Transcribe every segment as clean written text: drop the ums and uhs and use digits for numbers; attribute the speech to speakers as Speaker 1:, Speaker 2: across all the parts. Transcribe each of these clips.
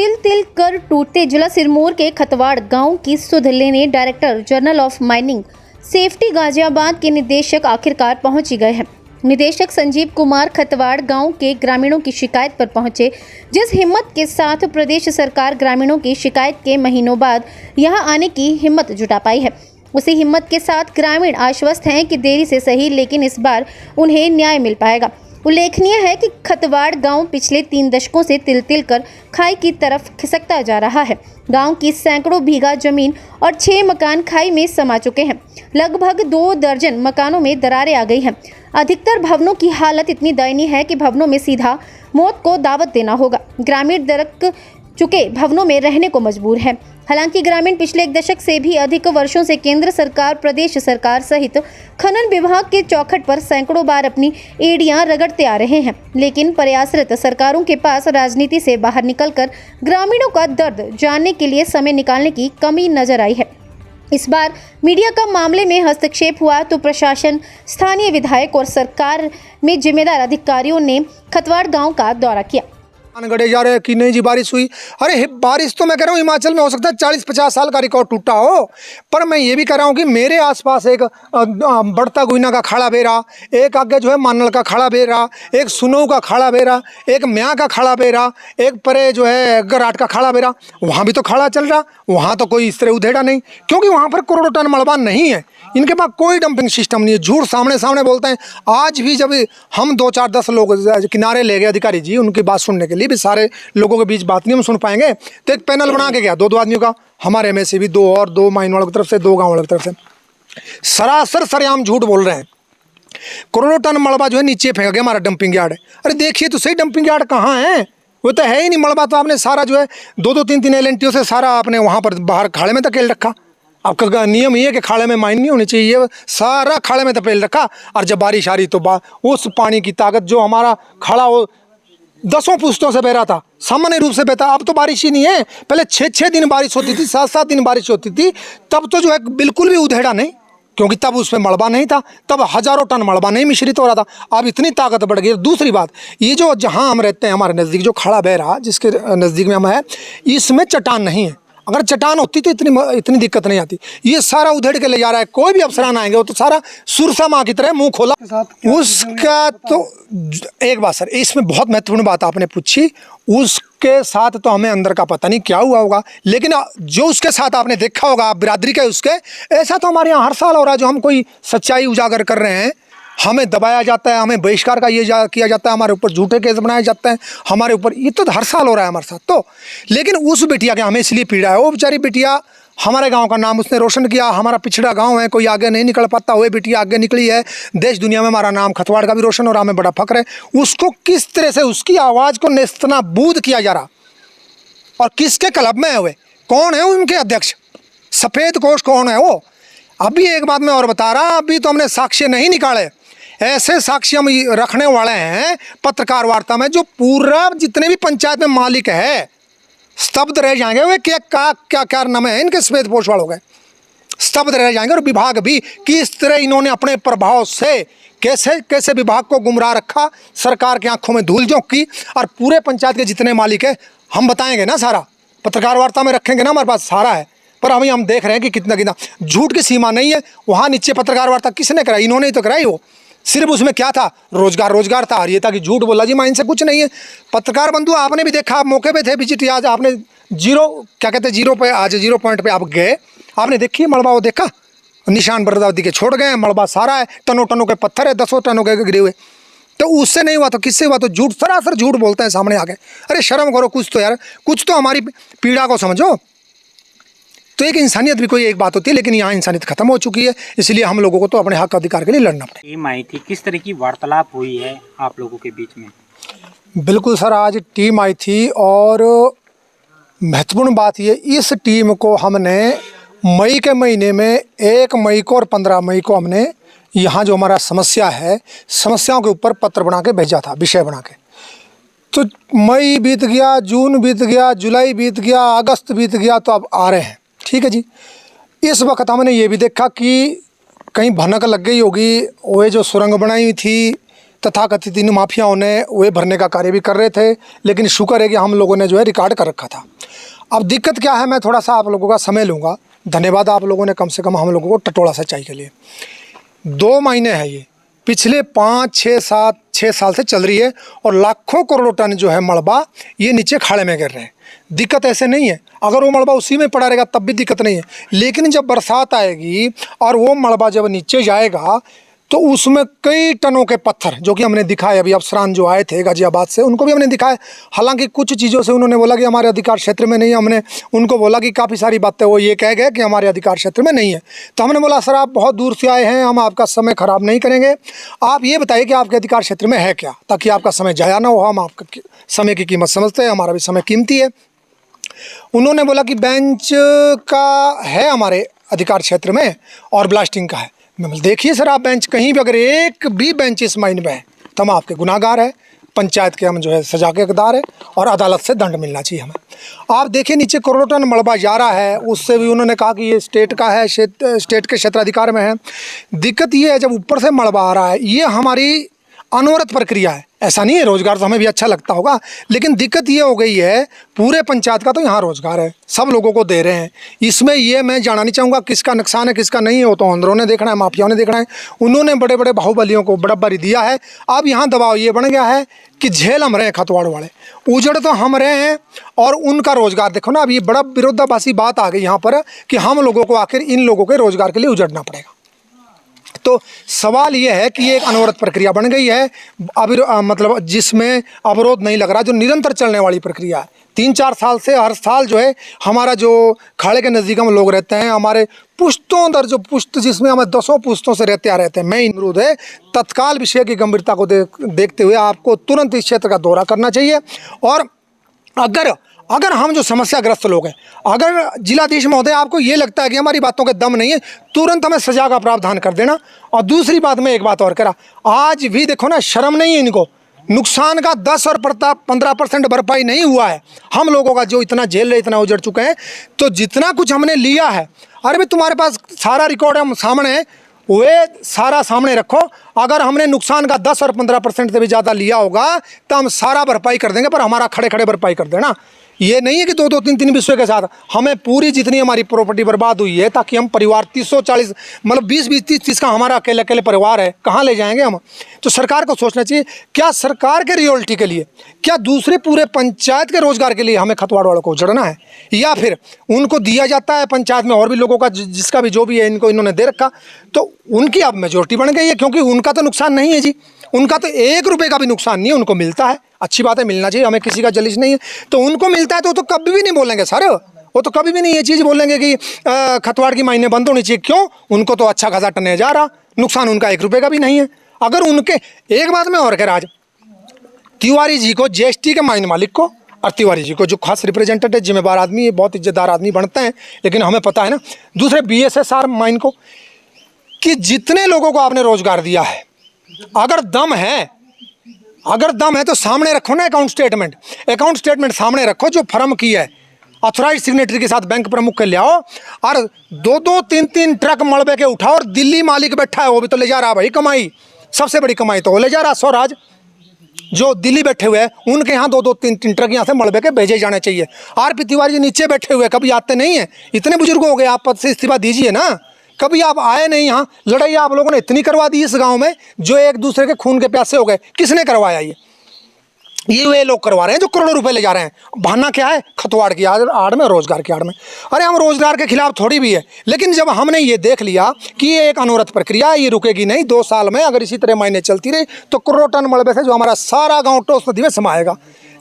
Speaker 1: तिल तिल कर टूटते जिला सिरमौर के खतवाड़ गांव की सुध लेने director general of mining safety Ghaziabad के निदेशक आखिरकार पहुंच गए हैं। निदेशक संजीव कुमार खतवाड़ गांव के ग्रामीणों की शिकायत पर पहुंचे। जिस हिम्मत के साथ प्रदेश सरकार ग्रामीणों की शिकायत के महीनों बाद यहां आने की हिम्मत जुटा पाई है, उसी हिम्मत के साथ ग्रामीण आश्वस्त हैं कि देरी से सही लेकिन इस बार उन्हें न्याय मिल पाएगा। उल्लेखनीय है कि खतवाड़ गांव पिछले 3 दशकों से तिल तिल कर खाई की तरफ खिसकता जा रहा है। गांव की सैकड़ों बीघा जमीन और 6 मकान खाई में समा चुके हैं। लगभग 2 दर्जन मकानों में दरारें आ गई हैं। अधिकतर भवनों की हालत इतनी दयनीय है कि भवनों में सीधा मौत को दावत देना होगा। ग्रामीण दरक चुके भवनों में रहने को मजबूर हैं। हालांकि ग्रामीण पिछले 1 दशक से भी अधिक वर्षों से केंद्र सरकार, प्रदेश सरकार सहित खनन विभाग के चौखट पर सैकड़ों बार अपनी एड़ियां रगड़ते आ रहे हैं, लेकिन प्रयासरत सरकारों के पास राजनीति से बाहर निकलकर ग्रामीणों का दर्द जानने के लिए समय निकालने की कमी नजर आई है। इस बार मीडिया का मामले में हस्तक्षेप हुआ तो प्रशासन, स्थानीय विधायक और सरकार में जिम्मेदार अधिकारियों ने खतवाड़ गाँव का दौरा किया।
Speaker 2: गड़े जा रहे कि नहीं जी बारिश हुई। अरे बारिश तो मैं कह रहा हूँ हिमाचल में हो सकता है 40-50 साल का रिकॉर्ड टूटा हो, पर मैं ये भी कह रहा हूँ कि मेरे आसपास एक बढ़ता गुइना का खाड़ा बेरा, एक आगे जो है मानल का खाड़ा बेरा, एक सुनो का खाड़ा बेरा, एक म्या का खाड़ा बेरा, एक परे जो है गराट का खाड़ा बेरा, वहाँ भी तो खाड़ा चल रहा। वहाँ तो कोई इस तरह उधेड़ा नहीं, क्योंकि वहाँ पर करोड़ों टन मलबा नहीं है। इनके पास कोई डंपिंग सिस्टम नहीं है। झूठ सामने सामने बोलते हैं। आज भी जब हम 2-4-10 लोग किनारे ले गए अधिकारी जी उनकी बात सुनने के लिए, भी सारे लोगों के बीच बात नहीं हम सुन पाएंगे, तो एक पैनल बना के गया 2-2 आदमियों का, हमारे में से भी 2 और 2 माइन वालों की तरफ से, 2 गाँव वालों की तरफ से। सरासर सरेआम झूठ बोल रहे हैं। करोड़ों टन मलबा जो है नीचे फेंका गया हमारा डंपिंग यार्ड। अरे देखिए तो सही डंपिंग यार्ड कहाँ है, वो तो है ही नहीं। मलबा तो आपने सारा जो है 2-2, 3-3 एलएनटीओ से सारा आपने वहाँ पर बाहर खाड़े में धकेल रखा। आपका नियम ये है कि खाड़े में माइन नहीं होनी चाहिए, सारा खाड़े में धकेल रखा। और जब बारिश आ रही तो उस पानी की ताकत जो हमारा खाड़ा वो 10 पुश्तों से बह रहा था, सामान्य रूप से बहता। अब तो बारिश ही नहीं है। पहले 6-6 दिन बारिश होती थी, 7-7 दिन बारिश होती थी, तब तो जो है बिल्कुल भी उधेड़ा नहीं, क्योंकि तब उसमें मलबा नहीं था, तब हजारों टन मलबा नहीं मिश्रित हो रहा था। अब इतनी ताकत बढ़ गई। दूसरी बात, ये जो जहाँ हम रहते हैं हमारे नज़दीक जो खाड़ा बह रहा, जिसके नज़दीक में हम है, इसमें चट्टान नहीं है। अगर चट्टान होती तो इतनी दिक्कत नहीं आती। ये सारा उधेड़ के ले जा रहा है। कोई भी अफसरान आएंगे वो तो सारा सुरसा माँ की तरह मुंह खोला उसका। तो एक बात सर, इसमें बहुत महत्वपूर्ण बात आपने पूछी। उसके साथ तो हमें अंदर का पता नहीं क्या हुआ होगा, लेकिन जो उसके साथ आपने देखा होगा बिरादरी के उसके, ऐसा तो हमारे यहाँ हर साल हो रहा है। जो हम कोई सच्चाई उजागर कर रहे हैं, हमें दबाया जाता है, हमें बहिष्कार का ये किया जाता है, हमारे ऊपर झूठे केस बनाए जाते हैं हमारे ऊपर। ये तो हर साल हो रहा है हमारे साथ। तो लेकिन उस बिटिया के हमें इसलिए पीड़ा है, वो बेचारी बिटिया हमारे गांव का नाम उसने रोशन किया। हमारा पिछड़ा गांव है, कोई आगे नहीं निकल पाता, वो बिटिया आगे निकली है। देश दुनिया में हमारा नाम खतवाड़ का भी रोशन हो रहा, हमें बड़ा फख्र है। उसको किस तरह से उसकी आवाज़ को नेस्तनाबूद किया जा रहा, और किसके क्लब में है वे, कौन है उनके अध्यक्ष, सफ़ेद कोश कौन है वो। अभी एक बात मैं और बता रहा, अभी तो हमने साक्ष्य नहीं निकाले। ऐसे साक्ष्य हम रखने वाले हैं पत्रकार वार्ता में, जो पूरा जितने भी पंचायत में मालिक है स्तब्ध रह जाएंगे। वे क्या कारनामे हैं इनके, सफेद पोश वालों के, स्तब्ध रह जाएंगे। और विभाग भी किस तरह इन्होंने अपने प्रभाव से कैसे विभाग को गुमराह रखा, सरकार की आंखों में धूल झोंकी। और पूरे पंचायत के जितने मालिक है हम बताएंगे ना, सारा पत्रकार वार्ता में रखेंगे ना, हमारे पास सारा है। पर अभी हम देख रहे हैं कि कितना झूठ की सीमा नहीं है। वहाँ नीचे पत्रकार वार्ता किसने कराई, इन्होंने ही तो कराई। वो सिर्फ उसमें क्या था, रोजगार था। और ये था कि झूठ बोला जी माइन से कुछ नहीं है। पत्रकार बंधु आपने भी देखा, आप मौके पे थे विजिट, आज आपने जीरो पॉइंट पे आप गए, आपने देखी मलबा, वो देखा निशान बर्दावती के छोड़ गए। मलबा सारा है, टनों के पत्थर है, 10 टनों के गिरे हुए। तो उससे नहीं हुआ तो किससे हुआ? तो झूठ, सरासर झूठ बोलते हैं सामने आके। अरे शर्म करो कुछ तो यार, कुछ तो हमारी पीड़ा को समझो। तो एक इंसानियत भी कोई एक बात होती है, लेकिन यहाँ इंसानियत खत्म हो चुकी है। इसलिए हम लोगों को तो अपने हक अधिकार के लिए लड़ना पड़ेगा।
Speaker 3: टीम आई थी, किस तरह की वार्तालाप हुई है आप लोगों के बीच में?
Speaker 2: बिल्कुल सर, आज टीम आई थी, और महत्वपूर्ण बात ये, इस टीम को हमने मई के महीने में 1 मई को और 15 मई को हमने यहाँ जो हमारा समस्या है, समस्याओं के ऊपर पत्र बना के भेजा था, विषय बना के। तो मई बीत गया, जून बीत गया, जुलाई बीत गया, अगस्त बीत गया, तो अब आ रहे हैं। ठीक है जी। इस वक्त हमने ये भी देखा कि कहीं भनक लग गई होगी। वो जो सुरंग बनाई हुई थी तथाकथित इन माफियाओं ने वे भरने का कार्य भी कर रहे थे, लेकिन शुक्र है कि हम लोगों ने जो है रिकॉर्ड कर रखा था। अब दिक्कत क्या है, मैं थोड़ा सा आप लोगों का समय लूँगा। धन्यवाद आप लोगों ने कम से कम हम लोगों को टटोला सच्चाई के लिए। 2 महीने है ये, पिछले 5-6 साल से चल रही है और लाखों करोड़ों टन जो है मलबा ये नीचे खाड़े में गिर रहे हैं। दिक्कत ऐसे नहीं है, अगर वो मलबा उसी में पड़ा रहेगा तब भी दिक्कत नहीं है, लेकिन जब बरसात आएगी और वो मलबा जब नीचे जाएगा तो उसमें कई टनों के पत्थर, जो कि हमने दिखाए, अभी अफसरान जो आए थे गाजियाबाद से उनको भी हमने दिखाए। हालांकि कुछ चीज़ों से उन्होंने बोला कि हमारे अधिकार क्षेत्र में नहीं है। हमने उनको बोला कि काफ़ी सारी बातें वो ये कह गए कि हमारे अधिकार क्षेत्र में नहीं है। तो हमने बोला सर आप बहुत दूर से आए हैं, हम आपका समय ख़राब नहीं करेंगे, आप ये बताइए कि आपके अधिकार क्षेत्र में है क्या, ताकि आपका समय जाया ना हो। हम आपका समय की कीमत समझते हैं, हमारा भी समय कीमती है। उन्होंने बोला कि बेंच का है हमारे अधिकार क्षेत्र में और ब्लास्टिंग का है। मैं देखिए सर, आप बेंच कहीं भी अगर एक भी बेंच इस माइन में है तो हम आपके गुनाहगार है, पंचायत के हम जो है सजा के हकदार है और अदालत से दंड मिलना चाहिए हमें। आप देखिए नीचे करोड़ों टन मलबा जा रहा है, उससे भी उन्होंने कहा कि ये स्टेट का है, स्टेट के क्षेत्राधिकार में है। दिक्कत ये है जब ऊपर से मलबा आ रहा है, ये हमारी अनवरत प्रक्रिया है। ऐसा नहीं है, रोजगार तो हमें भी अच्छा लगता होगा, लेकिन दिक्कत ये हो गई है पूरे पंचायत का तो यहाँ रोजगार है, सब लोगों को दे रहे हैं। इसमें ये मैं जानना नहीं चाहूँगा किसका नुकसान है किसका नहीं है, वो तो अंदरों ने देखना है, माफियाओं ने देखना है। उन्होंने बड़े बड़े बाहुबलियों को बराबरी दिया है। अब यहाँ दबाव ये बन गया है कि झेल हम रहे हैं खतवाड़ वाले, उजड़ तो हम रहे हैं और उनका रोजगार देखो ना। अब ये बड़ा विरोधाभासी बात आ गई यहाँ पर कि हम लोगों को आखिर इन लोगों के रोजगार के लिए उजड़ना पड़ेगा। तो सवाल ये है कि ये एक अनवरत प्रक्रिया बन गई है, मतलब जिसमें अवरोध नहीं लग रहा, जो निरंतर चलने वाली प्रक्रिया है। 3-4 साल से हर साल जो है हमारा जो खाड़े के नज़दीक हम लोग रहते हैं, हमारे पुश्तों दर जो पुश्त जिसमें हमें 10 पुश्तों से रहते हैं, मैं इमरूद है, तत्काल विषय की गंभीरता को देखते हुए आपको तुरंत इस क्षेत्र का दौरा करना चाहिए। और अगर हम जो समस्याग्रस्त लोग हैं, अगर जिलाधीश महोदय आपको ये लगता है कि हमारी बातों के दम नहीं है, तुरंत हमें सजा का प्रावधान कर देना। और दूसरी बात में एक बात और करा, आज भी देखो ना, शर्म नहीं है इनको, नुकसान का 10 और 15% भरपाई नहीं हुआ है। हम लोगों का जो इतना झेल रहे, इतना उजड़ चुके हैं, तो जितना कुछ हमने लिया है, अरे भाई तुम्हारे पास सारा रिकॉर्ड हम सामने है, वे सारा सामने रखो। अगर हमने नुकसान का 10 और 15% से भी ज़्यादा लिया होगा तो हम सारा भरपाई कर देंगे, पर हमारा खड़े खड़े भरपाई कर देना। ये नहीं है कि 2-2, 3-3 विषय के साथ हमें पूरी जितनी हमारी प्रॉपर्टी बर्बाद हुई है, ताकि हम परिवार 340 मतलब 20-20, 30-30 का हमारा अकेले अकेले परिवार है, कहाँ ले जाएंगे हम। तो सरकार को सोचना चाहिए, क्या सरकार के रियल्टी के लिए, क्या दूसरे पूरे पंचायत के रोजगार के लिए हमें खतवाड़ वालों को उजड़ना है, या फिर उनको दिया जाता है पंचायत में और भी लोगों का जिसका भी जो भी है इनको इन्होंने दे रखा, तो उनकी अब मेजोरिटी बन गई है, क्योंकि उनका तो नुकसान नहीं है जी, उनका तो 1 रुपये का भी नुकसान नहीं है, उनको मिलता है। अच्छी बात है, मिलना चाहिए, हमें किसी का जलिश नहीं है, तो उनको मिलता है तो कभी भी नहीं बोलेंगे सर, वो तो कभी भी नहीं ये चीज़ बोलेंगे कि खतवाड़ की मायने बंद होनी चाहिए। क्यों? उनको तो अच्छा खासा टने जा रहा, नुकसान उनका 1 रुपये का भी नहीं है। अगर उनके एक बात में और कह रहा, आज तिवारी जी को, जीएसटी के माइन मालिक को और तिवारी जी को जो खास रिप्रेजेंटेटिव जिम्मेदार आदमी है, बहुत इज्जतदार आदमी बनते हैं, लेकिन हमें पता है ना दूसरे BSSR माइन को कि जितने लोगों को आपने रोजगार दिया है, अगर दम है तो सामने रखो ना अकाउंट स्टेटमेंट सामने रखो, जो फर्म की है, ऑथराइज सिग्नेटरी के साथ बैंक प्रमुख के ले आओ, और 2-2, 3-3 ट्रक मलबे के उठाओ, और दिल्ली मालिक बैठा है वो भी तो ले जा रहा भाई कमाई, सबसे बड़ी कमाई तो वो ले जा रहा। स्वराज जो दिल्ली बैठे हुए हैं, उनके यहाँ 2-2, 3-3 ट्रक यहाँ से मलबे के भेजे जाने चाहिए। RP तिवारी जी नीचे बैठे हुए, कभी आते नहीं हैं, इतने बुजुर्ग हो गए, आप पद से इस्तीफा दीजिए ना, कभी आप आए नहीं यहाँ। लड़ाई आप लोगों ने इतनी करवा दी इस गांव में, जो एक दूसरे के खून के प्यासे हो गए, किसने करवाया ये वे लोग करवा रहे हैं जो करोड़ों रुपए ले जा रहे हैं। बहाना क्या है? खतवाड़ की आड़ में, रोजगार की आड़ में। अरे हम रोजगार के खिलाफ थोड़ी भी है, लेकिन जब हमने ये देख लिया कि ये एक अनवरत प्रक्रिया है, ये रुकेगी नहीं, 2 साल में अगर इसी तरह महीने चलती रही तो करोड़ों टन मलबे से जो हमारा सारा गाँव टोस नदी में समाएगा,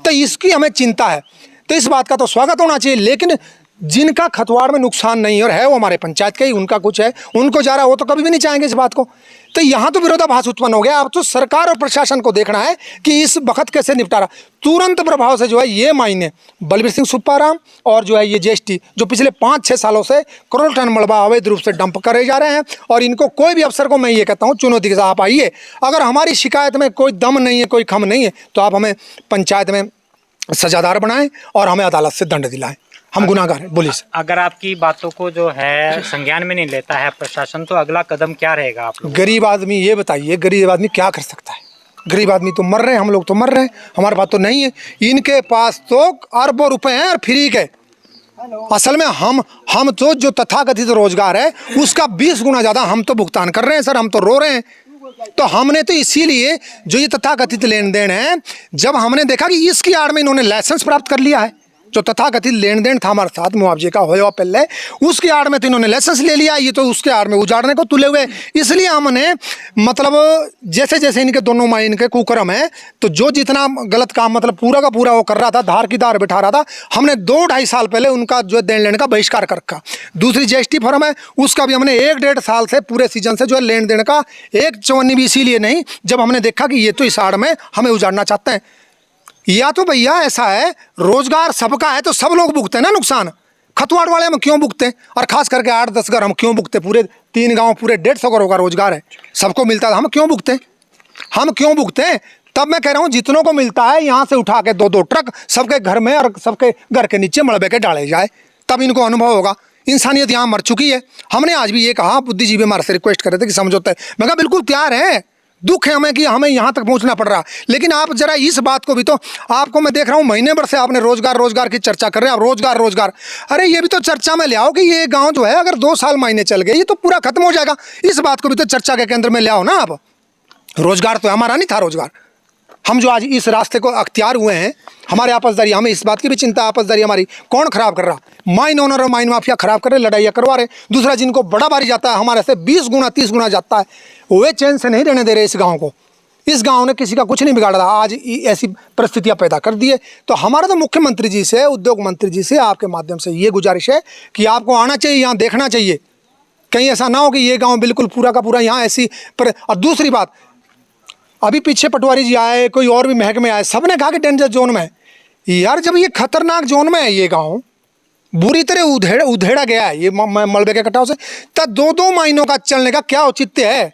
Speaker 2: तो इसकी हमें चिंता है। तो इस बात का तो स्वागत होना चाहिए, लेकिन जिनका खतवाड़ में नुकसान नहीं और है वो हमारे पंचायत के ही, उनका कुछ है, उनको जा रहा है, वो तो कभी भी नहीं चाहेंगे इस बात को। तो यहाँ तो विरोधाभास उत्पन्न हो गया। अब तो सरकार और प्रशासन को देखना है कि इस वक्त कैसे निपटारा। तुरंत प्रभाव से जो है ये मायने बलबीर सिंह सुप्पाराम और जो है ये जीएसटी जो पिछले 5-6 सालों से करोड़ टन मलबा अवैध रूप से डंप करे जा रहे हैं, और इनको कोई भी अफसर को मैं ये कहता हूँ चुनौती के साथ आप आइए, अगर हमारी शिकायत में कोई दम नहीं है, कोई खम नहीं है, तो आप हमें पंचायत में सजादार बनाएं और हमें अदालत से दंड दिलाएं। हम गुनाहगार हैं। बोलिए।
Speaker 3: अगर आपकी बातों को जो है संज्ञान में नहीं लेता है प्रशासन, तो अगला कदम क्या रहेगा आप लोग?
Speaker 2: गरीब आदमी, ये बताइए गरीब आदमी क्या कर सकता है? गरीब आदमी तो मर रहे हैं, हम लोग तो मर रहे हैं, हमारे पास तो नहीं है। इनके पास तो अरबों रुपए हैं और फ्री के। असल में हम तो जो तथाकथित रोजगार है उसका 20 गुना ज़्यादा हम तो भुगतान कर रहे हैं सर, हम तो रो रहे हैं। तो हमने तो इसीलिए जो ये तथाकथित लेन देन है, जब हमने देखा कि इसकी आड़ में इन्होंने लाइसेंस प्राप्त कर लिया है, जो तथाकथित लेन देन था हमारे साथ मुआवजे का होया पहले, उसकी आड़ में तो इन्होंने लाइसेंस ले लिया, ये तो उसके आड़ में उजाड़ने को तुले हुए। इसलिए हमने मतलब जैसे जैसे इनके दोनों माँ इनके कुकर्म है, तो जो जितना गलत काम मतलब पूरा का पूरा वो कर रहा था, धार की धार बिठा रहा था, हमने 2-2.5 साल पहले उनका जो देन लेने का बहिष्कार कर रखा। दूसरी जीएसटी फर्म है उसका भी हमने 1-1.5 साल से पूरे सीजन से जो है लेन देन का एक चवन्नी भी इसीलिए नहीं, जब हमने देखा कि ये तो इस आड़ में हमें उजाड़ना चाहते हैं। या तो भैया ऐसा है, रोजगार सबका है तो सब लोग भुगते हैं ना नुकसान। खतवाड़ वाले हम क्यों भुगते हैं, और खास करके 8-10 घर हम क्यों भुगते? पूरे 3 गांव पूरे 150 घरों का रोजगार है, सबको मिलता है, हम क्यों भुगते हैं? हम क्यों भुगते हैं? तब मैं कह रहा हूँ जितनों को मिलता है यहाँ से उठा के 2-2 ट्रक सबके घर में और सबके घर के नीचे मलबे के डाले जाए, तब इनको अनुभव होगा। इंसानियत यहाँ मर चुकी है। हमने आज भी ये कहा, बुद्धिजीवी हमारे से रिक्वेस्ट कर रहे थे कि समझौता है, मैं कहा बिल्कुल तैयार है, दुख है हमें कि हमें यहाँ तक पहुँचना पड़ रहा, लेकिन आप जरा इस बात को भी तो, आपको मैं देख रहा हूँ महीने भर से आपने रोजगार की चर्चा कर रहे हैं, आप रोजगार, अरे ये भी तो चर्चा में ले आओ कि ये गांव जो है अगर 2 साल महीने चल गए ये तो पूरा खत्म हो जाएगा। इस बात को भी तो चर्चा के केंद्र में ले आओ ना आप। रोजगार तो हमारा नहीं था, रोजगार हम जो आज इस रास्ते को अख्तियार हुए हैं, हमारे आपसदारी, हमें इस बात की भी चिंता, आपसदारी हमारी कौन खराब कर रहा? माइन ओनर और माइन माफिया खराब कर रहे, लड़ाइयाँ करवा रहे। दूसरा जिनको बड़ा भारी जाता है हमारे से 20 गुना 30 गुना जाता है, वे चैन से नहीं रहने दे रहे इस गांव को। इस गांव ने किसी का कुछ नहीं बिगाड़ रहा, आज ऐसी परिस्थितियां पैदा कर दी है। तो हमारा तो मुख्यमंत्री जी से, उद्योग मंत्री जी से आपके माध्यम से ये गुजारिश है कि आपको आना चाहिए, यहाँ देखना चाहिए, कहीं ऐसा ना हो कि ये गाँव बिल्कुल पूरा का पूरा यहाँ ऐसी पर। और दूसरी बात, अभी पीछे पटवारी जी आए, कोई और भी महकमे आए, सबने कहा कि डेंजर जोन में है। यार जब ये खतरनाक जोन में है, ये गांव बुरी तरह उधेड़ा गया है ये मलबे के कटाव से, तब 2-2 महीनों का चलने का क्या औचित्य है?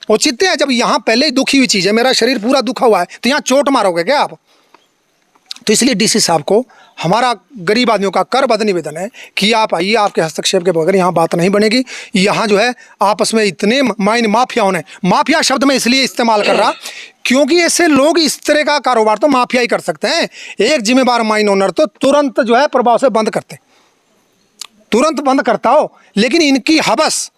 Speaker 2: औचित्य है जब यहाँ पहले ही दुखी हुई चीज़ है, मेरा शरीर पूरा दुखा हुआ है, तो यहाँ चोट मारोगे क्या आप? तो इसलिए डीसी साहब को हमारा गरीब आदमियों का करबद्ध निवेदन है कि आप आइए, आपके हस्तक्षेप के बगैर यहाँ बात नहीं बनेगी। यहाँ जो है आपस में इतने माइन माफियाओं ने, माफिया शब्द में इसलिए इस्तेमाल कर रहा क्योंकि ऐसे लोग इस तरह का कारोबार तो माफिया ही कर सकते हैं। एक जिम्मेदार माइन ओनर तो तुरंत जो है प्रभाव से बंद करते, तुरंत बंद करता हो, लेकिन इनकी हवस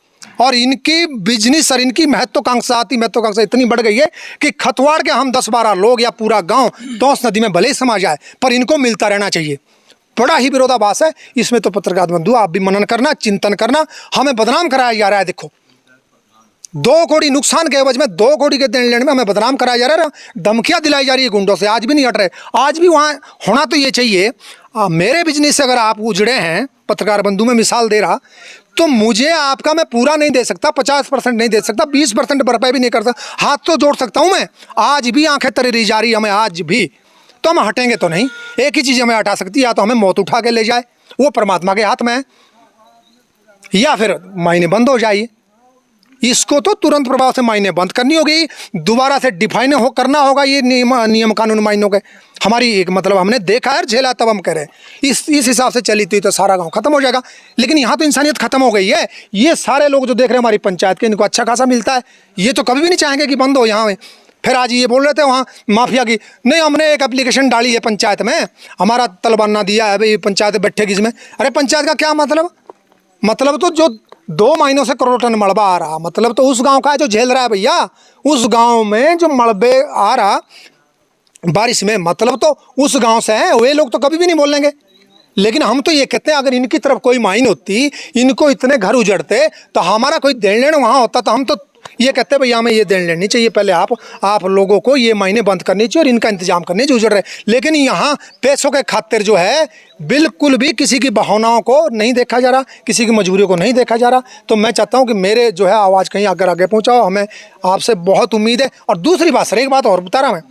Speaker 2: और इनकी बिजनेस और इनकी महत्वाकांक्षा इतनी बढ़ गई है कि खतवाड़ के हम 10-12 लोग या पूरा गांव तौस नदी में भले ही समा जाए, पर इनको मिलता रहना चाहिए। बड़ा ही विरोधाभास है इसमें। तो पत्रकार बंधु आप भी मनन करना, चिंतन करना, हमें बदनाम कराया जा रहा है। देखो 2 करोड़ नुकसान के एवज में 2 करोड़ के देन लेने में हमें बदनाम कराया जा रहा है, धमकियां दिलाई जा रही है गुंडों से, आज भी नहीं हट रहे। आज भी वहाँ होना तो ये चाहिए। मेरे बिजनेस से अगर आप उजड़े हैं, पत्रकार बंधु में मिसाल दे रहा, तो मुझे आपका मैं पूरा नहीं दे सकता, 50% नहीं दे सकता, 20% भरपाई भी नहीं कर सकता, हाथ तो जोड़ सकता हूँ मैं। आज भी आंखें तरी जा रही हमें, आज भी, तो हम हटेंगे तो नहीं। एक ही चीज़ हमें हटा सकती है, या तो हमें मौत उठा के ले जाए, वो परमात्मा के हाथ में है, या फिर मायने बंद हो जाइए। इसको तो तुरंत प्रभाव से मायने बंद करनी होगी, दोबारा से डिफाइन करना होगा ये नियम कानून मायनों के। हमारी एक मतलब हमने देखा है, झेला, तब हम कह रहे हैं इस हिसाब से चली तो सारा गांव खत्म हो जाएगा। लेकिन यहाँ तो इंसानियत खत्म हो गई है। ये सारे लोग जो देख रहे हैं हमारी पंचायत के, इनको अच्छा खासा मिलता है, ये तो कभी भी नहीं चाहेंगे कि बंद हो यहाँ में। फिर आज ये बोल रहे थे वहाँ माफिया की, नहीं हमने एक एप्लीकेशन डाली है पंचायत में, हमारा तलबाना दिया है भाई पंचायत बैठेगी इसमें। अरे पंचायत का क्या मतलब तो जो 2 महीनों से करोड़ टन मलबा आ रहा, मतलब तो उस गांव का है जो झेल रहा है भैया। उस गांव में जो मलबे आ रहा बारिश में, मतलब तो उस गांव से है, वे लोग तो कभी भी नहीं बोलेंगे। लेकिन हम तो ये कहते हैं अगर इनकी तरफ कोई माइन होती, इनको इतने घर उजड़ते, तो हमारा कोई देन लेन वहाँ होता, तो हम तो ये कहते हैं भैया हमें ये देन लेनी चाहिए, पहले आप लोगों को ये महीने बंद करनी चाहिए और इनका इंतजाम करने जो उजड़ रहे। लेकिन यहाँ पैसों के खातिर जो है बिल्कुल भी किसी की भावनाओं को नहीं देखा जा रहा, किसी की मजबूरियों को नहीं देखा जा रहा। तो मैं चाहता हूँ कि मेरे जो है आवाज़ कहीं अगर आगे पहुँचाओ, हमें आपसे बहुत उम्मीद है। और दूसरी बात सर, एक बात और बता रहा मैं,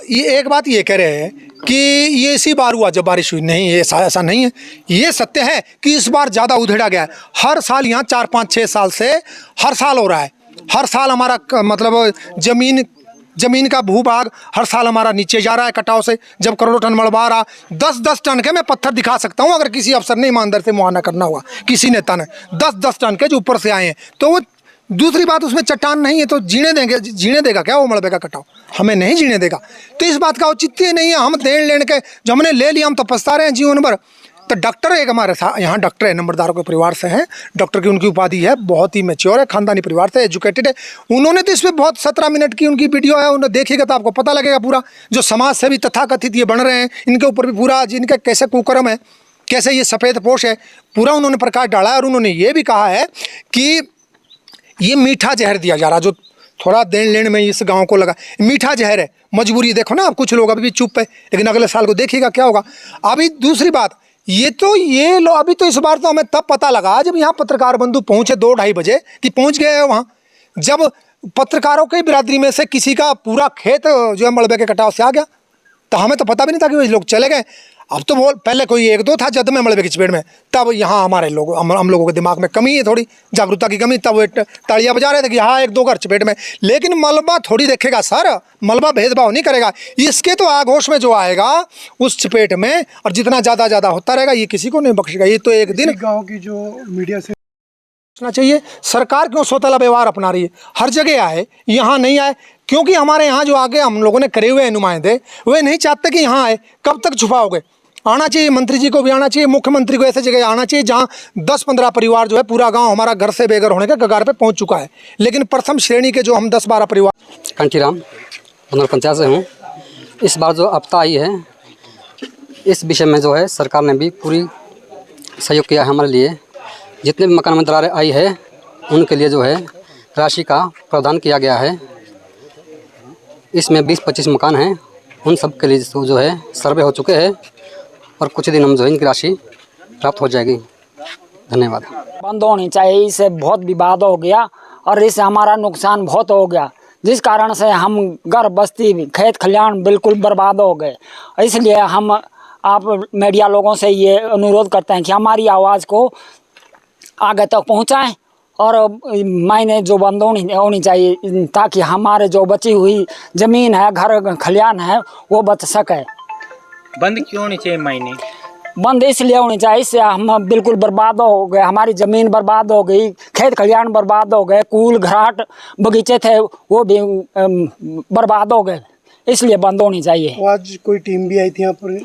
Speaker 2: ये एक बात ये कह रहे हैं कि ये इसी बार हुआ जब बारिश हुई, नहीं ये ऐसा नहीं है। ये सत्य है कि इस बार ज़्यादा उधेड़ा गया है। हर साल यहाँ 4-5-6 साल से हर साल हो रहा है। हर साल हमारा मतलब ज़मीन का भूभाग हर साल हमारा नीचे जा रहा है कटाव से। जब करोड़ों टन मलबा आ रहा, 10-10 टन के मैं पत्थर दिखा सकता हूँ, अगर किसी अफसर ने ईमानदार से मुआयना करना हुआ, किसी नेता ने 10-10 टन के जो ऊपर से आए हैं, तो वो दूसरी बात, उसमें चट्टान नहीं है तो जीने देगा क्या वो मलबे का कटाव? हमें नहीं जीने देगा। तो इस बात का औचित्य नहीं है। हम देन लेने के जो हमने ले लिया, हम तो पछता रहे हैं जीवन भर। तो डॉक्टर एक हमारे साथ यहाँ डॉक्टर है, नंबरदारों के परिवार से हैं, डॉक्टर की उनकी उपाधि है, बहुत ही मैच्योर है, खानदानी परिवार से, एजुकेटेड है। उन्होंने तो इस पर बहुत 17 मिनट की उनकी वीडियो है, उन्हें देखिएगा तो आपको पता लगेगा पूरा। जो समाज से भी तथाकथित ये बन रहे हैं, इनके ऊपर भी पूरा जिनका कैसे कुकर्म है, कैसे ये सफ़ेद पोश है, पूरा उन्होंने प्रकाश डाला है। और उन्होंने ये भी कहा है कि ये मीठा जहर दिया जा रहा, जो थोड़ा देन लेन में इस गांव को लगा, मीठा जहर है। मजबूरी देखो ना, अब कुछ लोग अभी भी चुप है, लेकिन अगले साल को देखिएगा क्या होगा। अभी दूसरी बात, ये लो, अभी तो इस बार तो हमें तब पता लगा जब यहाँ पत्रकार बंधु पहुँचे 2-2:30 बजे कि पहुँच गए वहाँ। जब पत्रकारों की बिरादरी में से किसी का पूरा खेत जो है मलबे के कटाव से आ गया, तो हमें तो पता भी नहीं था कि वो लोग चले गए। अब तो बोल, पहले कोई 1-2 था जद में मलबे की चपेट में, तब यहाँ हमारे लोग हम लोगों के दिमाग में कमी है, थोड़ी जागरूकता की कमी, तब वो तालियां बजा रहे थे कि हाँ 1-2 घर चपेट में। लेकिन मलबा थोड़ी देखेगा सर, मलबा भेदभाव नहीं करेगा। इसके तो आगोश में जो आएगा उस चपेट में, और जितना ज़्यादा होता रहेगा, ये किसी को नहीं बख्शेगा। ये तो एक दिन
Speaker 4: गाँव की जो मीडिया से
Speaker 2: चाहिए, सरकार क्यों सौतेला व्यवहार अपना रही है? हर जगह आए, यहाँ नहीं आए, क्योंकि हमारे यहाँ जो आगे हम लोगों ने करे हुए हैं नुमाइंदे, वे नहीं चाहते कि यहाँ आए। कब तक छुपाओगे? आना चाहिए, मंत्री जी को भी आना चाहिए, मुख्यमंत्री को ऐसे जगह आना चाहिए जहाँ 10-15 परिवार जो है, पूरा गांव हमारा घर से बेघर होने के कगार पे पहुंच चुका है। लेकिन प्रथम श्रेणी के जो हम 10-12 परिवार,
Speaker 5: कंचीराम बनौर पंचायत से हूँ। इस बार जो आपदा आई है, इस विषय में जो है सरकार ने भी पूरी सहयोग किया है हमारे लिए। जितने भी मकान में दरारें आई है उनके लिए जो है राशि का प्रावधान किया गया है। इसमें 20-25 मकान हैं, उन सब के लिए जो है सर्वे हो चुके हैं और कुछ दिन हम जो है इनकी राशि प्राप्त हो जाएगी। धन्यवाद।
Speaker 6: बंद होनी चाहिए, इससे बहुत विवाद हो गया और इससे हमारा नुकसान बहुत हो गया, जिस कारण से हम घर बस्ती खेत खलियान बिल्कुल बर्बाद हो गए। इसलिए हम आप मीडिया लोगों से ये अनुरोध करते हैं कि हमारी आवाज़ को आगे तक पहुंचाएं और मायने जो बंद होनी चाहिए, ताकि हमारे जो बची हुई ज़मीन है, घर खलियान है, वो बच सके।
Speaker 3: बंद क्यों होनी चाहिए मायने?
Speaker 6: बंद इसलिए होनी चाहिए, इससे हम बिल्कुल बर्बाद हो गए, हमारी ज़मीन बर्बाद हो गई, खेत खलियान बर्बाद हो गए, कूल घराट बगीचे थे वो भी बर्बाद हो गए, इसलिए बंद होनी चाहिए।
Speaker 4: आज कोई टीम भी आई थी यहाँ पर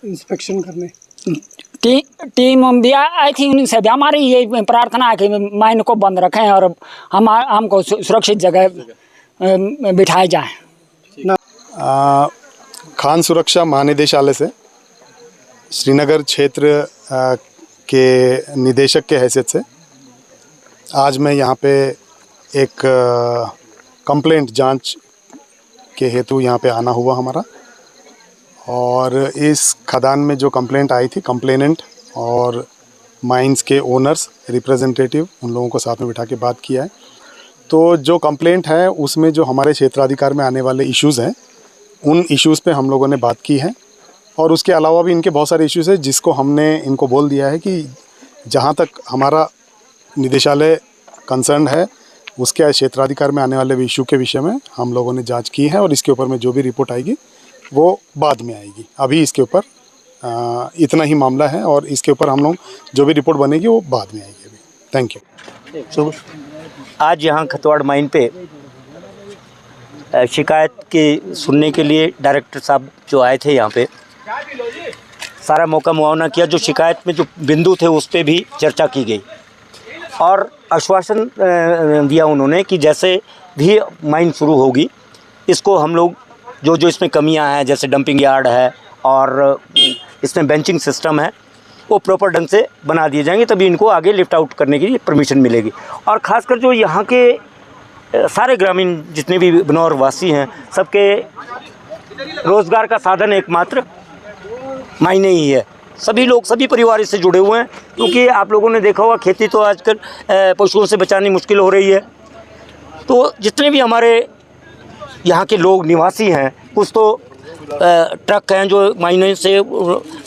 Speaker 4: इंस्पेक्शन करने?
Speaker 6: टीम भी आई थी, उनसे भी हमारी ये प्रार्थना है कि माइन को बंद रखें और हमको सुरक्षित जगह बिठाए जाएं।
Speaker 7: खान सुरक्षा महानिदेशालय से श्रीनगर क्षेत्र के निदेशक के हैसियत से आज मैं यहाँ पे एक कंप्लेंट जांच के हेतु यहाँ पे आना हुआ हमारा। और इस खदान में जो कंप्लेंट आई थी, कंप्लेनेंट और माइंस के ओनर्स रिप्रेजेंटेटिव, उन लोगों को साथ में बिठा के बात किया है। तो जो कंप्लेंट है उसमें जो हमारे क्षेत्राधिकार में आने वाले इश्यूज़ हैं, उन इश्यूज़ पे हम लोगों ने बात की है। और उसके अलावा भी इनके बहुत सारे इश्यूज़ हैं जिसको हमने इनको बोल दिया है कि जहाँ तक हमारा निदेशालय कंसर्न है, उसके क्षेत्राधिकार में आने वाले इशू के विषय में हम लोगों ने जांच की है और इसके ऊपर में जो भी रिपोर्ट आएगी वो बाद में आएगी। अभी इसके ऊपर इतना ही मामला है और इसके ऊपर हम लोग जो भी रिपोर्ट बनेगी वो बाद में आएगी। अभी थैंक यू।
Speaker 8: आज यहाँ खतवाड़ माइन पे शिकायत के सुनने के लिए डायरेक्टर साहब जो आए थे, यहाँ पे सारा मौका मुआवना किया। जो शिकायत में जो बिंदु थे उस पर भी चर्चा की गई और आश्वासन दिया उन्होंने कि जैसे भी माइन शुरू होगी इसको हम लोग जो इसमें कमियां हैं, जैसे डंपिंग यार्ड है और इसमें बेंचिंग सिस्टम है, वो प्रॉपर ढंग से बना दिए जाएंगे, तभी इनको आगे लिफ्ट आउट करने की परमिशन मिलेगी। और ख़ासकर जो यहाँ के सारे ग्रामीण जितने भी बनौर वासी हैं, सबके रोज़गार का साधन एकमात्र मायने ही है। सभी लोग, सभी परिवार इससे जुड़े हुए हैं, क्योंकि आप लोगों ने देखा होगा खेती तो आजकल पशुओं से बचानी मुश्किल हो रही है। तो जितने भी हमारे यहाँ के लोग निवासी हैं, कुछ तो ट्रक हैं जो मायने से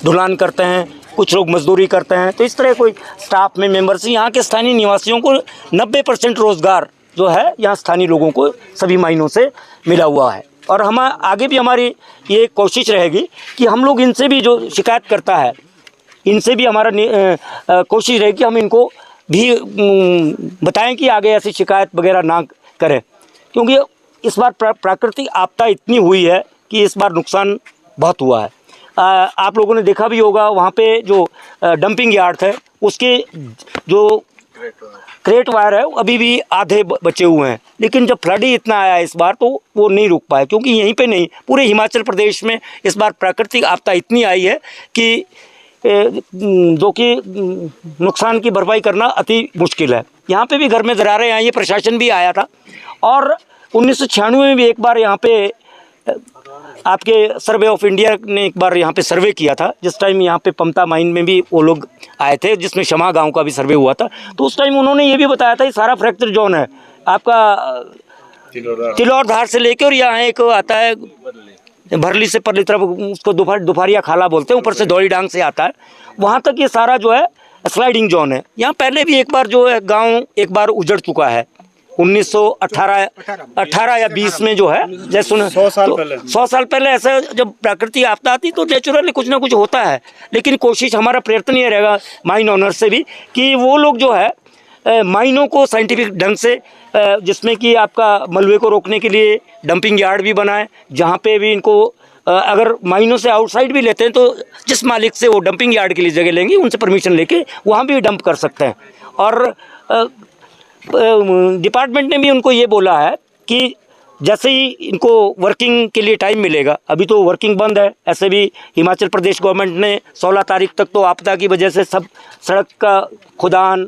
Speaker 8: ढुलान करते हैं, कुछ लोग मजदूरी करते हैं, तो इस तरह कोई स्टाफ में मेंबर्स, यहाँ के स्थानीय निवासियों को 90% रोज़गार जो है यहाँ स्थानीय लोगों को सभी मायनों से मिला हुआ है। और हम आगे भी हमारी ये कोशिश रहेगी कि हम लोग इनसे भी, जो शिकायत करता है, इनसे भी हमारा कोशिश रहेगी कि हम इनको भी बताएं कि आगे ऐसी शिकायत वगैरह ना करें, क्योंकि इस बार प्राकृतिक आपदा इतनी हुई है कि इस बार नुकसान बहुत हुआ है। आप लोगों ने देखा भी होगा वहाँ पे जो डंपिंग यार्ड है उसके जो क्रेट वायर है अभी भी आधे बचे हुए हैं, लेकिन जब फ्लड ही इतना आया इस बार तो वो नहीं रुक पाए, क्योंकि यहीं पे नहीं पूरे हिमाचल प्रदेश में इस बार प्राकृतिक आपदा इतनी आई है कि जो कि नुकसान की भरपाई करना अति मुश्किल है। यहाँ पे भी घर में दरारें आई, ये प्रशासन भी आया था और 1996 में भी एक बार यहाँ पे आपके सर्वे ऑफ इंडिया ने एक बार यहाँ पे सर्वे किया था, जिस टाइम यहाँ पे पमता माइन में भी वो लोग आए थे, जिसमें शमा गांव का भी सर्वे हुआ था। तो उस टाइम उन्होंने ये भी बताया था ये सारा फ्रैक्चर जोन है आपका तिलौर धार से लेके, और यहाँ एक आता है भरली से परली तरफ, उसको दोपहरिया खाला बोलते हैं, ऊपर से दौड़ी डांग से आता है, वहाँ तक ये सारा जो है स्लाइडिंग जोन है। यहाँ पहले भी एक बार जो है गाँव एक बार उजड़ चुका है 1918 या 20 में जो है, जैसे 100 साल पहले ऐसा जब प्राकृतिक आपदा आती तो नेचुरली कुछ ना कुछ होता है, लेकिन कोशिश हमारा प्रयत्न ये रहेगा माइन ऑनर से भी कि वो लोग जो है माइनों को साइंटिफिक ढंग से, जिसमें कि आपका मलबे को रोकने के लिए डंपिंग यार्ड भी बनाए, जहाँ पे भी इनको अगर माइनों से आउटसाइड भी लेते हैं तो जिस मालिक से वो डंपिंग यार्ड के लिए जगह लेंगे उनसे परमिशन लेके वहाँ भी डंप कर सकते हैं। और डिपार्टमेंट ने भी उनको ये बोला है कि जैसे ही इनको वर्किंग के लिए टाइम मिलेगा, अभी तो वर्किंग बंद है, ऐसे भी हिमाचल प्रदेश गवर्नमेंट ने 16 तारीख तक तो आपदा की वजह से सब सड़क का खुदान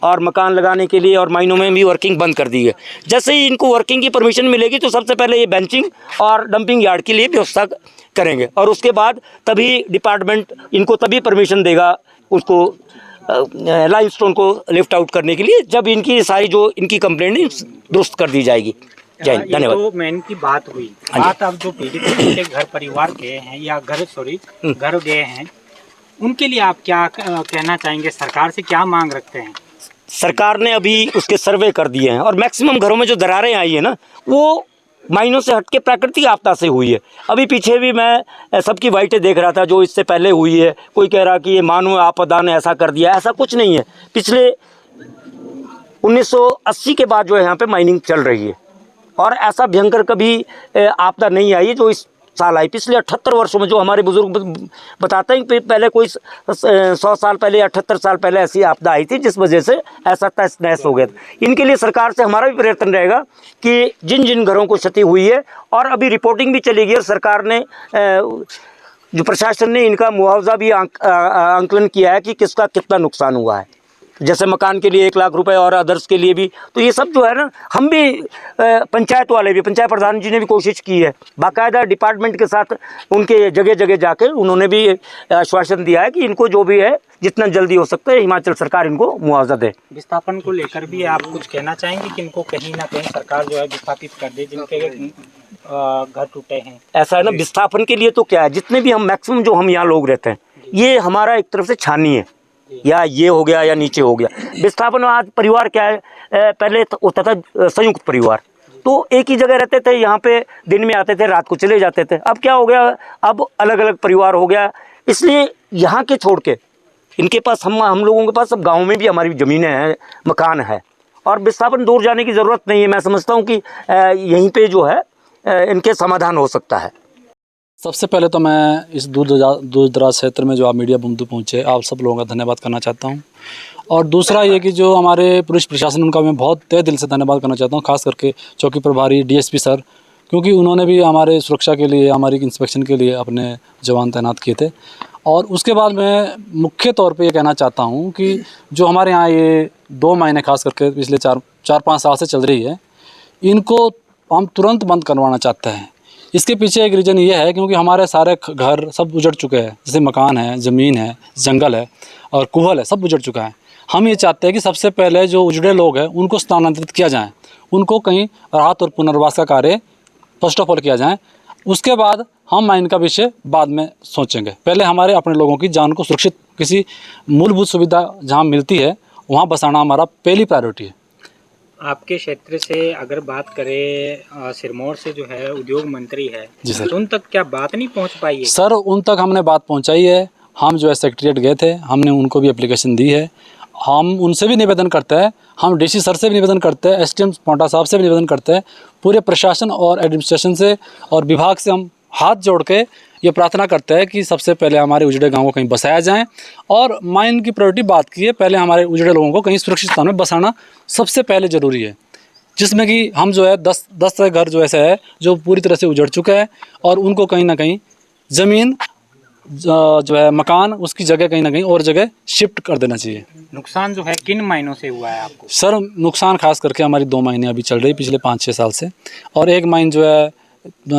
Speaker 8: और मकान लगाने के लिए और माइनों में भी वर्किंग बंद कर दी है। जैसे ही इनको वर्किंग की परमिशन मिलेगी तो सबसे पहले ये बेंचिंग और डंपिंग यार्ड के लिए व्यवस्था करेंगे, और उसके बाद तभी डिपार्टमेंट इनको तभी परमिशन देगा उसको लाइमस्टोन को लिफ्ट आउट करने के लिए, जब इनकी सारी जो इनकी कंप्लेंट दुरुस्त कर दी जाएगी। जय हिंद, धन्यवाद।
Speaker 3: तो मेन की बात हुई, बात अब जो पीड़ित के घर परिवार के हैं या घर गए हैं, उनके लिए आप क्या कहना चाहेंगे? सरकार से क्या मांग रखते हैं?
Speaker 8: सरकार ने अभी उसके सर्वे कर दिए हैं और मैक्सिमम घरों में जो दरारें आई है ना वो माइनों से हटके प्राकृतिक आपदा से हुई है। अभी पीछे भी मैं सबकी वाइटें देख रहा था जो इससे पहले हुई है, कोई कह रहा कि ये मानव आपदा ने ऐसा कर दिया, ऐसा कुछ नहीं है। पिछले 1980 के बाद जो है यहाँ पे माइनिंग चल रही है और ऐसा भयंकर कभी आपदा नहीं आई है जो इस साल आई। पिछले 78 वर्षों में जो हमारे बुजुर्ग बताते हैं कि पहले कोई 100 साल पहले 78 साल पहले ऐसी आपदा आई थी जिस वजह से ऐसा तहस नहस हो गया था। इनके लिए सरकार से हमारा भी प्रयत्न रहेगा कि जिन जिन घरों को क्षति हुई है, और अभी रिपोर्टिंग भी चलेगी और सरकार ने जो प्रशासन ने इनका मुआवजा भी आंकलन किया है कि किसका कितना नुकसान हुआ है, जैसे मकान के लिए 1 लाख रुपए और अदर्स के लिए भी। तो ये सब जो है ना, हम भी पंचायत वाले भी, पंचायत प्रधान जी ने भी कोशिश की है, बाकायदा डिपार्टमेंट के साथ उनके जगह जगह जाकर उन्होंने भी आश्वासन दिया है कि इनको जो भी है जितना जल्दी हो सकता है हिमाचल सरकार इनको मुआवजा दे।
Speaker 3: विस्थापन को लेकर भी आप कुछ कहना चाहेंगे कि इनको कहीं ना कहीं सरकार जो है विस्थापित कर दे जिनके घर टूटे हैं? ऐसा
Speaker 8: है ना, विस्थापन के लिए तो क्या है, जितने भी हम मैक्सिमम जो हम यहाँ लोग रहते हैं, ये हमारा एक तरफ से छानी है, या ये हो गया या नीचे हो गया। विस्थापन आज परिवार क्या है, पहले होता था संयुक्त परिवार, तो एक ही जगह रहते थे, यहाँ पे दिन में आते थे, रात को चले जाते थे। अब क्या हो गया, अब अलग अलग परिवार हो गया, इसलिए यहाँ के छोड़ के इनके पास हम लोगों के पास अब गाँव में भी हमारी ज़मीनें हैं, मकान है, और विस्थापन दूर जाने की ज़रूरत नहीं है। मैं समझता हूँ कि यहीं पर जो है इनके समाधान हो सकता है।
Speaker 9: सबसे पहले तो मैं इस दूर दराज क्षेत्र में जो आप मीडिया बंधु पहुँचे, आप सब लोगों का धन्यवाद करना चाहता हूँ। और दूसरा ये कि जो हमारे पुलिस प्रशासन, उनका मैं बहुत तहे दिल से धन्यवाद करना चाहता हूँ, खास करके चौकी प्रभारी डीएसपी सर, क्योंकि उन्होंने भी हमारे सुरक्षा के लिए, हमारी इंस्पेक्शन के लिए अपने जवान तैनात किए थे। और उसके बाद मैं मुख्य तौर पर ये कहना चाहता हूँ कि जो हमारे यहाँ ये 2 महीने खास करके पिछले 4-5 साल से चल रही है, इनको हम तुरंत बंद करवाना चाहते हैं। इसके पीछे एक रीज़न ये है क्योंकि हमारे सारे घर सब उजड़ चुके हैं, जैसे मकान है, ज़मीन है, जंगल है और कुहल है, सब उजड़ चुका है। हम ये चाहते हैं कि सबसे पहले जो उजड़े लोग हैं उनको स्थानांतरित किया जाए, उनको कहीं राहत और पुनर्वास का कार्य फर्स्ट ऑफ ऑल किया जाए। उसके बाद हम माइन का विषय बाद में सोचेंगे। पहले हमारे अपने लोगों की जान को सुरक्षित, किसी मूलभूत सुविधा जहाँ मिलती है वहाँ बसाना हमारा पहली प्रायोरिटी है।
Speaker 3: आपके क्षेत्र से अगर बात करें, सिरमौर से जो है उद्योग मंत्री है, तो उन तक क्या बात नहीं पहुंच पाई है?
Speaker 9: सर, उन तक हमने बात पहुंचाई है। हम जो है सेक्रेटरीट गए थे, हमने उनको भी एप्लीकेशन दी है हम उनसे भी निवेदन करते हैं, हम डीसी सर से भी निवेदन करते हैं, एसडीएम पोंटा साहब से भी निवेदन करते हैं, पूरे प्रशासन और एडमिनिस्ट्रेशन से और विभाग से हम हाथ जोड़ के ये प्रार्थना करते हैं कि सबसे पहले हमारे उजड़े गाँव को कहीं बसाया जाए। और माइन की प्रायोरिटी बात की है, पहले हमारे उजड़े लोगों को कहीं सुरक्षित स्थान में बसाना सबसे पहले ज़रूरी है, जिसमें कि हम जो है 10 घर जो ऐसे है जो पूरी तरह से उजड़ चुका है और उनको कहीं ना कहीं ज़मीन जो है मकान उसकी जगह कहीं ना कहीं और जगह शिफ्ट कर देना चाहिए।
Speaker 3: नुकसान जो है किन महीनों से हुआ है आपको?
Speaker 9: सर नुकसान खास करके हमारी 2 महीने अभी चल रही पिछले 5-6 साल से, और एक माइन जो है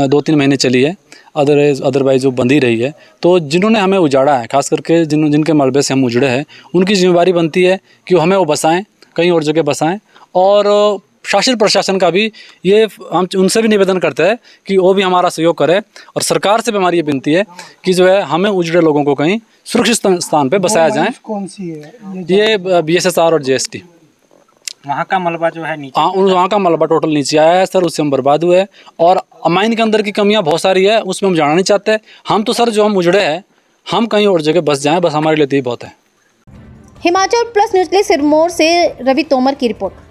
Speaker 9: 2-3 महीने चली है, अदरवाइज जो बंदी रही है। तो जिन्होंने हमें उजाड़ा है, खास करके जिनके मलबे से हम उजड़े हैं, उनकी जिम्मेदारी बनती है कि हमें वो बसाएं, कहीं और जगह बसाएं। और शासन प्रशासन का भी ये हम उनसे भी निवेदन करते हैं कि वो भी हमारा सहयोग करे, और सरकार से भी हमारी ये विनती है कि जो है हमें उजड़े लोगों को कहीं सुरक्षित स्थान पे बसाया जाए।
Speaker 4: कौन सी है
Speaker 9: ये BSSR और JST।
Speaker 3: वहाँ का मलबा जो है नीचे,
Speaker 9: हाँ, वहाँ का मलबा टोटल नीचे आया है सर, उससे हम बर्बाद हुए हैं। और माइन के अंदर की कमियाँ बहुत सारी है, उसमें हम जाना नहीं चाहते। हम तो सर जो हम उजड़े हैं, हम कहीं और जगह बस जाएँ, बस हमारे लिए तो ये बहुत है।
Speaker 1: हिमाचल प्लस न्यूज़ के लिए सिरमौर से रवि तोमर की रिपोर्ट।